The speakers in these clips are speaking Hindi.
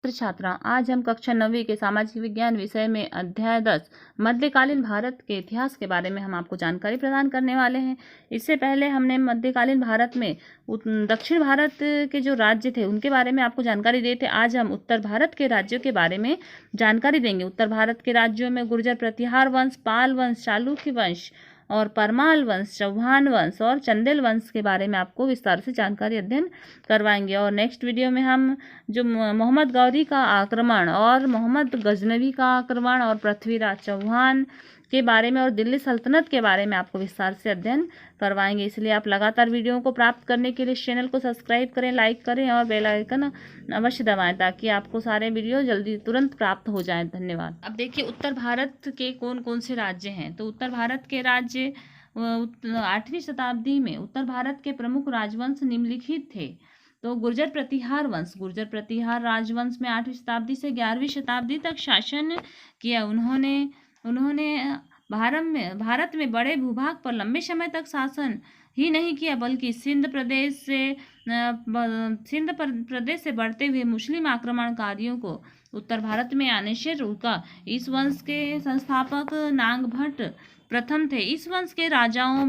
छात्रा, आज हम कक्षा 9वीं के सामाजिक विज्ञान विषय में अध्याय 10 मध्यकालीन भारत के इतिहास के बारे में हम आपको जानकारी प्रदान करने वाले हैं। इससे पहले हमने मध्यकालीन भारत में दक्षिण भारत के जो राज्य थे उनके बारे में आपको जानकारी दिए थे। आज हम उत्तर भारत के राज्यों के बारे में जानकारी देंगे। उत्तर भारत के राज्यों में गुर्जर प्रतिहार वंश, पाल वंश, चालुक्य वंश और परमाल वंश, चौहान वंश और चंदेल वंश के बारे में आपको विस्तार से जानकारी अध्ययन करवाएंगे। और नेक्स्ट वीडियो में हम जो मोहम्मद गौरी का आक्रमण और मोहम्मद गजनवी का आक्रमण और पृथ्वीराज चौहान के बारे में और दिल्ली सल्तनत के बारे में आपको विस्तार से अध्ययन करवाएंगे। इसलिए आप लगातार वीडियो को प्राप्त करने के लिए इस चैनल को सब्सक्राइब करें, लाइक करें और बेल आइकन अवश्य दबाएं ताकि आपको सारे वीडियो जल्दी तुरंत प्राप्त हो जाएं। धन्यवाद। अब देखिए उत्तर भारत के कौन कौन से राज्य हैं। तो उत्तर भारत के राज्य 8वीं शताब्दी में उत्तर भारत के प्रमुख राजवंश निम्नलिखित थे। तो गुर्जर प्रतिहार वंश, गुर्जर प्रतिहार राजवंश में 8वीं शताब्दी से 11वीं शताब्दी तक शासन किया। उन्होंने भारत में बड़े भूभाग पर लंबे समय तक शासन ही नहीं किया बल्कि सिंध प्रदेश से बढ़ते हुए मुस्लिम आक्रमणकारियों को उत्तर भारत में आने से रोका। इस वंश के संस्थापक नागभट्ट प्रथम थे। इस वंश के राजाओं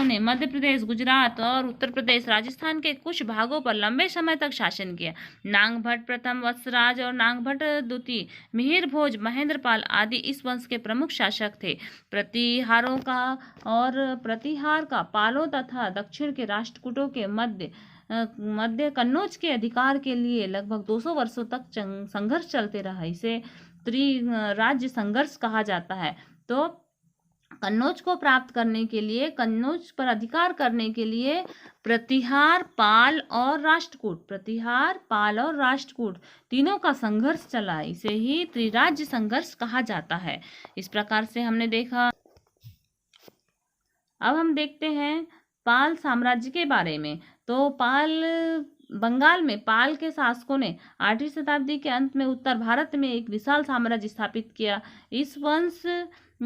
ने मध्य प्रदेश, गुजरात और उत्तर प्रदेश, राजस्थान के कुछ भागों पर लंबे समय तक शासन किया। नागभट्ट प्रथम, वत्सराज और नागभट्ट द्वितीय, मिहिर भोज, महेंद्रपाल आदि इस वंश के प्रमुख शासक थे। प्रतिहार का पालों तथा दक्षिण के राष्ट्रकूटों के मध्य कन्नौज के अधिकार के लिए लगभग 200 वर्षों तक संघर्ष चलते रहा। इसे त्रिराज्य संघर्ष कहा जाता है। तो कन्नौज को प्राप्त करने के लिए, कन्नौज पर अधिकार करने के लिए प्रतिहार, पाल और राष्ट्रकूट तीनों का संघर्ष चला। इसे ही त्रिराज्य संघर्ष कहा जाता है। इस प्रकार से हमने देखा। अब हम देखते हैं पाल साम्राज्य के बारे में। तो बंगाल में पाल के शासकों ने 8वीं शताब्दी के अंत में उत्तर भारत में एक विशाल साम्राज्य स्थापित किया। इस वंश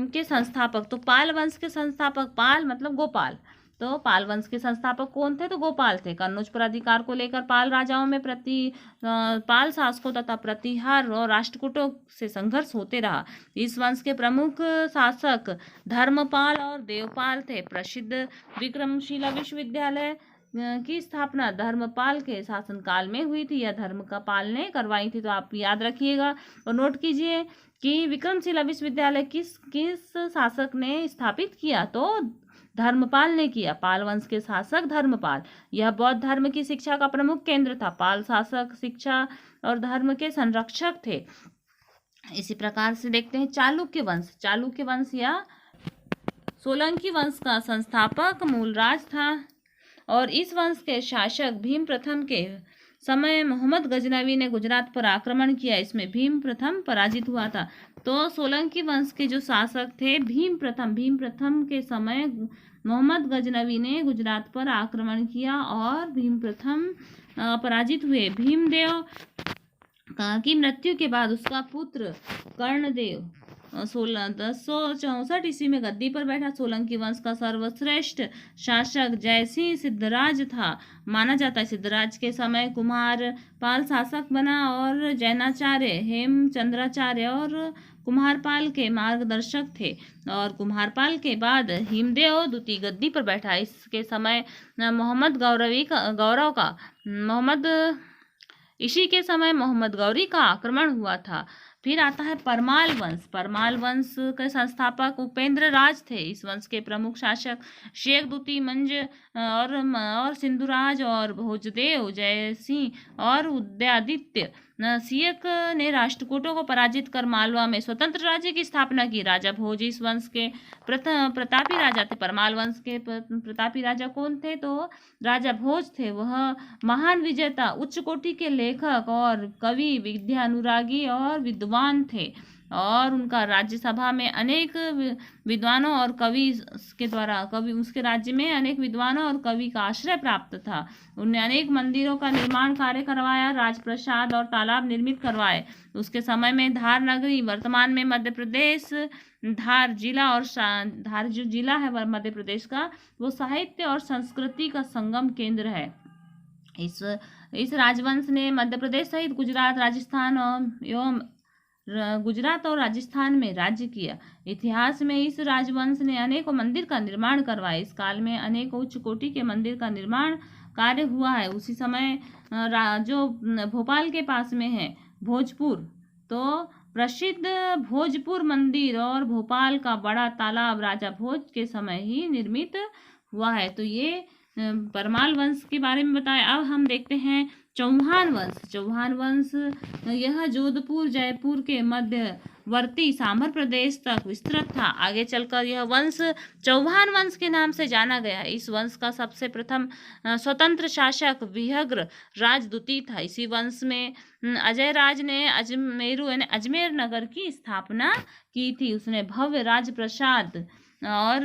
के संस्थापक, तो पाल वंश के संस्थापक, पाल मतलब गोपाल, तो पाल वंश के संस्थापक कौन थे? तो गोपाल थे। कन्नौज पर अधिकार को लेकर पाल राजाओं में पाल शासकों तथा प्रतिहार और राष्ट्रकूटों से संघर्ष होते रहा। इस वंश के प्रमुख शासक धर्मपाल और देवपाल थे। प्रसिद्ध विक्रमशिला विश्वविद्यालय की स्थापना धर्मपाल के शासनकाल में हुई थी। यह धर्मपाल ने करवाई थी। तो आप याद रखिएगा और नोट कीजिए कि विक्रमशिला विश्वविद्यालय किस शासक ने स्थापित किया? तो धर्मपाल ने किया। पाल वंश के शासक धर्मपाल। यह बौद्ध धर्म की शिक्षा का प्रमुख केंद्र था। पाल शासक शिक्षा और धर्म के संरक्षक थे। इसी प्रकार से देखते हैं चालुक्य वंश। चालुक्य वंश या सोलंकी वंश का संस्थापक मूलराज था और इस वंश के शासक भीम प्रथम के समय मोहम्मद गजनवी ने गुजरात पर आक्रमण किया। इसमें भीम प्रथम पराजित हुआ था। तो सोलंकी वंश के जो शासक थे भीम प्रथम के समय मोहम्मद गजनवी ने गुजरात पर आक्रमण किया और भीम प्रथम पराजित हुए। भीमदेव की मृत्यु के बाद उसका पुत्र कर्णदेव 1664 ईस्वी में गद्दी पर बैठा। सोलंकी वंश का सर्वश्रेष्ठ शासक जयसिंह सिद्धराज था। माना जाता है सिद्धराज के समय कुमार पाल शासक बना और जैनाचार्य हेमचंद्राचार्य और कुम्हारपाल के मार्गदर्शक थे। और कुम्हारपाल के बाद हिमदेव द्वितीय गद्दी पर बैठा। इसके समय इसी के समय मोहम्मद गौरी का आक्रमण हुआ था। फिर आता है परमाल वंश। परमाल वंश के संस्थापक उपेंद्र राज थे। इस वंश के प्रमुख शासक शेख द्वितीय मंज और सिंधुराज और भोजदेव, जयसिंह और उदयादित्य सियक ने राष्ट्रकूटों को पराजित कर मालवा में स्वतंत्र राज्य की स्थापना की। राजा भोज इस वंश के प्रतापी राजा थे। परमाल वंश के प्रतापी राजा कौन थे? तो राजा भोज थे। वह महान विजेता, उच्च कोटि के लेखक और कवि, विद्यानुरागी और विद्वान थे और उनका राज्यसभा में अनेक विद्वानों और उसके राज्य में अनेक विद्वानों और कवि का आश्रय प्राप्त था। उन्होंने अनेक मंदिरों का निर्माण कार्य करवाया, राजप्रसाद और तालाब निर्मित करवाए। उसके समय में धार नगरी, वर्तमान में मध्य प्रदेश, धार जो जिला है मध्य प्रदेश का, वो साहित्य और संस्कृति का संगम केंद्र है। इस इस राजवंश ने मध्य प्रदेश सहित गुजरात और राजस्थान में राज्य किया। इतिहास में इस राजवंश ने अनेकों मंदिर का निर्माण करवाया। इस काल में अनेकों उच्च कोटि के मंदिर का निर्माण कार्य हुआ है। उसी समय जो भोपाल के पास में है भोजपुर, तो प्रसिद्ध भोजपुर मंदिर और भोपाल का बड़ा तालाब राजा भोज के समय ही निर्मित हुआ है। तो ये परमाल वंश के बारे में बताया। अब हम देखते हैं चौहान वंश। चौहान वंश यह जोधपुर जयपुर के मध्यवर्ती सांभर प्रदेश तक विस्तृत था। आगे चलकर यह वंश चौहान वंश के नाम से जाना गया। इस वंश का सबसे प्रथम स्वतंत्र शासक विहग्र राजदूती था। इसी वंश में अजय राज ने अजमेर नगर की स्थापना की थी। उसने भव्य राजप्रसाद और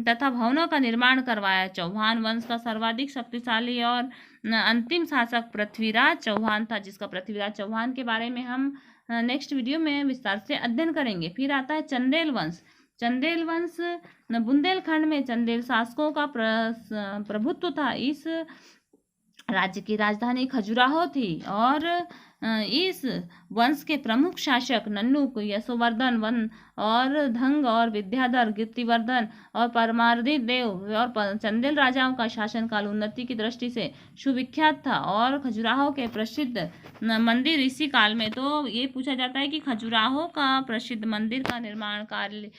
तथा भवनों का निर्माण करवाया। चौहान वंश का सर्वाधिक शक्तिशाली और अंतिम शासक पृथ्वीराज चौहान था, जिसका पृथ्वीराज चौहान के बारे में हम नेक्स्ट वीडियो में विस्तार से अध्ययन करेंगे। फिर आता है चंदेल वंश। चंदेल वंश बुंदेलखंड में चंदेल शासकों का प्रभुत्व था। इस राज्य की राजधानी खजुराहो थी और इस वंश के प्रमुख शासक नन्नू यशोवर्धन वन और धंग और विद्याधर कीर्तिवर्धन और परमार्दी देव और चंदेल राजाओं का शासनकाल उन्नति की दृष्टि से सुविख्यात था। और खजुराहो के प्रसिद्ध मंदिर इसी काल में, तो ये पूछा जाता है कि खजुराहो का प्रसिद्ध मंदिर का निर्माण कार्य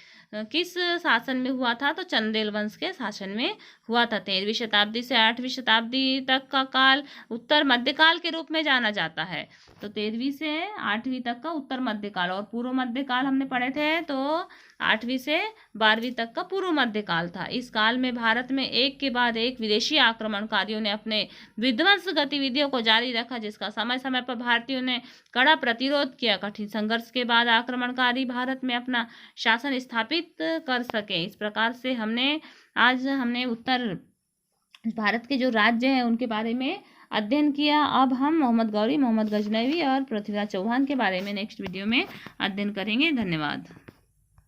किस शासन में हुआ था, तो चंदेल वंश के शासन में हुआ था। 13वीं शताब्दी से 8वीं शताब्दी तक का काल उत्तर मध्यकाल के रूप में जाना जाता है। तो 13वीं से 8वीं तक का उत्तर मध्यकाल, और पूर्व मध्यकाल हमने पढ़े थे, तो 8वीं से 12वीं तक का पूर्व मध्यकाल था। इस काल में भारत में एक के बाद एक विदेशी आक्रमणकारियों ने अपने विध्वंस गतिविधियों को जारी रखा, जिसका समय समय पर भारतीयों ने कड़ा प्रतिरोध किया। कठिन संघर्ष के बाद आक्रमणकारी भारत में अपना शासन स्थापित कर सके। इस प्रकार से हमने उत्तर भारत के जो राज्य हैं उनके बारे में अध्ययन किया। अब हम मोहम्मद गौरी, मोहम्मद गजनवी और पृथ्वीराज चौहान के बारे में नेक्स्ट वीडियो में अध्ययन करेंगे। धन्यवाद।